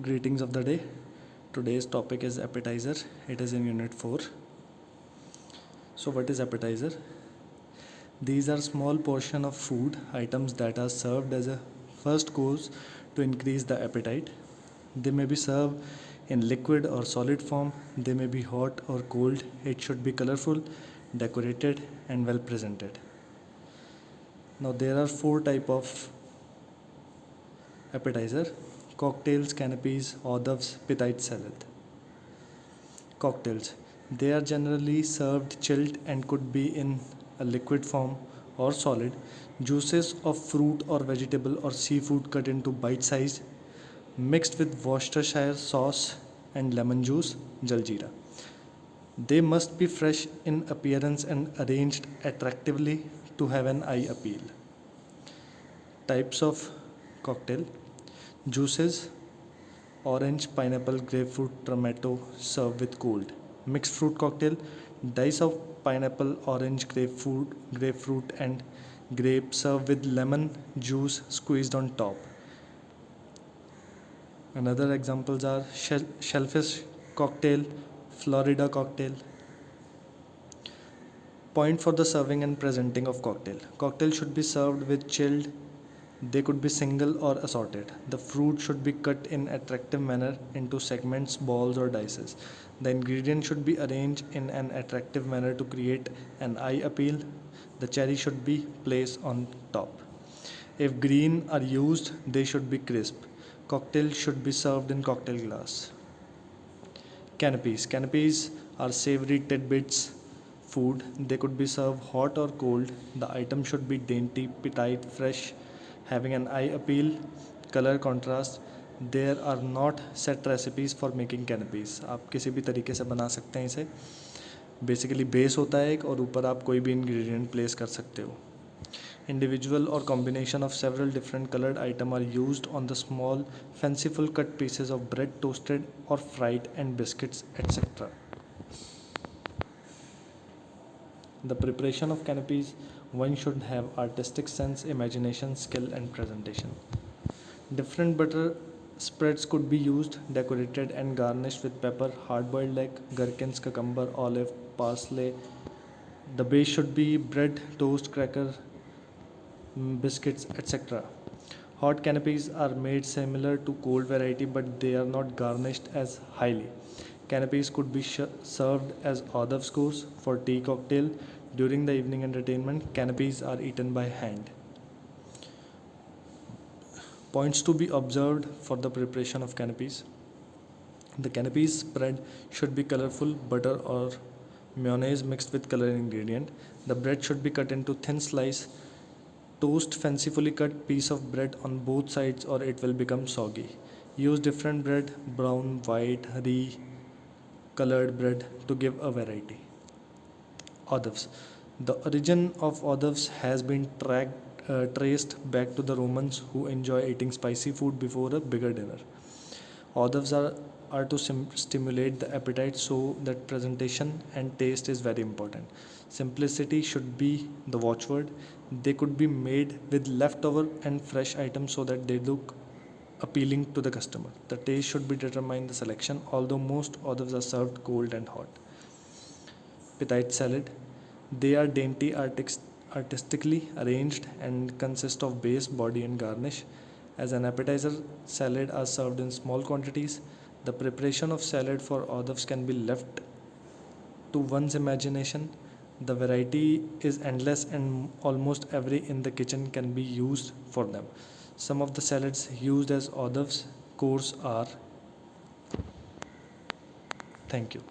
Greetings of the day. Today's topic is appetizer. It is in unit 4. So what is appetizer? These are small portion of food items that are served as a first course to increase the appetite. They may be served in liquid or solid form. They may be hot or cold. It should be colorful, decorated and well presented. Now there are 4 type of appetizer: cocktails, canapes, hors d'oeuvres, pita salad. Cocktails. They are generally served chilled and could be in a liquid form or solid. Juices of fruit or vegetable or seafood cut into bite size, mixed with Worcestershire sauce and lemon juice, jaljeera. They must be fresh in appearance and arranged attractively to have an eye appeal. Types of cocktail: juices: orange, pineapple, grapefruit, tomato, serve with cold. Mixed fruit cocktail: dice of pineapple, orange, grapefruit and grape, serve with lemon juice squeezed on top. Another examples are shellfish cocktail, Florida cocktail. Point for the serving and presenting of cocktail. Cocktail should be served with chilled. They could be single or assorted. The fruit should be cut in attractive manner into segments, balls or dices. The ingredients should be arranged in an attractive manner to create an eye appeal. The cherry should be placed on top. If green are used, they should be crisp. Cocktail should be served in cocktail glass. Canapes. Canapes are savory tidbits food. They could be served hot or cold. The item should be dainty, petite, fresh, having an eye appeal, color contrast. There are not set recipes for making canapes. आप किसी भी तरीके से बना सकते हैं इसे. Basically base होता है एक और ऊपर आप कोई भी इंग्रेडिएंट प्लेस कर सकते हो. Individual or combination of several different colored items are used on the small fanciful cut pieces of bread toasted or fried and biscuits etc. The preparation of canapes: one should have artistic sense, imagination, skill and presentation. Different butter spreads could be used, decorated and garnished with pepper, hard-boiled egg, gherkins, cucumber, olive, parsley. The base should be bread, toast, cracker, biscuits, etc. Hot canapes are made similar to cold variety, but they are not garnished as highly. Canapes could be served as hors d'oeuvres course for tea cocktail. During the evening entertainment, canapes are eaten by hand. Points to be observed for the preparation of canapes: the canapes spread should be colorful, butter or mayonnaise mixed with coloring ingredient. The bread should be cut into thin slice. Toast fancifully cut piece of bread on both sides or it will become soggy. Use different bread: brown, white, colored bread to give a variety. Hors d'oeuvres. The origin of hors d'oeuvres has been traced back to the Romans, who enjoy eating spicy food before a bigger dinner. Hors d'oeuvres are to stimulate the appetite, so that presentation and taste is very important. Simplicity should be the watchword. They could be made with leftover and fresh items so that they look appealing to the customer. The taste should be determined the selection, although most hors d'oeuvres are served cold and hot. Petite salad. They are dainty, artistically arranged and consist of base, body and garnish. As an appetizer, salad are served in small quantities. The preparation of salad for hors d'oeuvres can be left to one's imagination. The variety is endless and almost every in the kitchen can be used for them. Some of the salads used as hors d'oeuvres course are. Thank you.